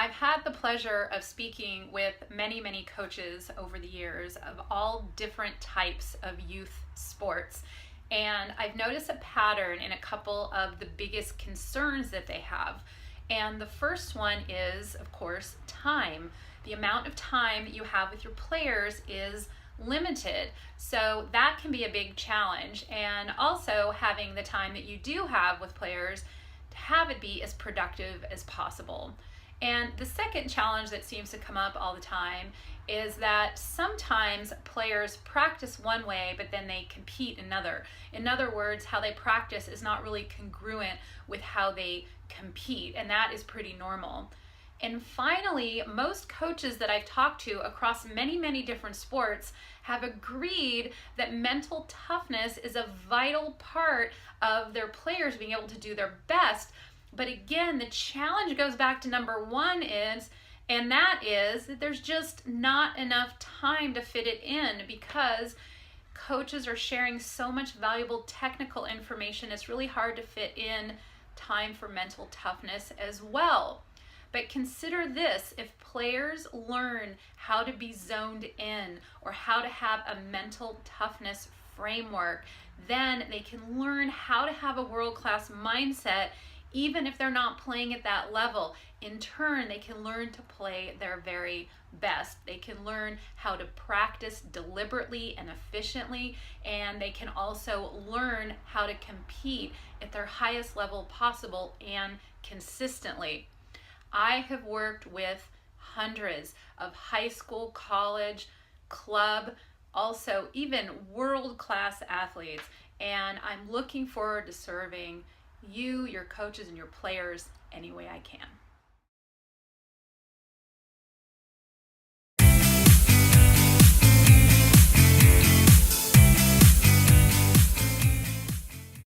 I've had the pleasure of speaking with many coaches over the years of all different types of youth sports. And I've noticed a pattern in a couple of the biggest concerns that they have. And the first one is, of course, time. The amount of time you have with your players is limited. So that can be a big challenge. And also having the time that you do have with players to have it be as productive as possible. And the second challenge that seems to come up all the time is that sometimes players practice one way, but then they compete another. In other words, how they practice is not really congruent with how they compete, and that is pretty normal. And finally, most coaches that I've talked to across many different sports have agreed that mental toughness is a vital part of their players being able to do their best. But again, the challenge goes back to number one and that is that there's just not enough time to fit it in because coaches are sharing so much valuable technical information. It's really hard to fit in time for mental toughness as well. But consider this, if players learn how to be zoned in or how to have a mental toughness framework, then they can learn how to have a world-class mindset even if they're not playing at that level. In turn, they can learn to play their very best. They can learn how to practice deliberately and efficiently, and they can also learn how to compete at their highest level possible and consistently. I have worked with hundreds of high school, college, club, also even world-class athletes, and I'm looking forward to serving you, your coaches, and your players any way I can.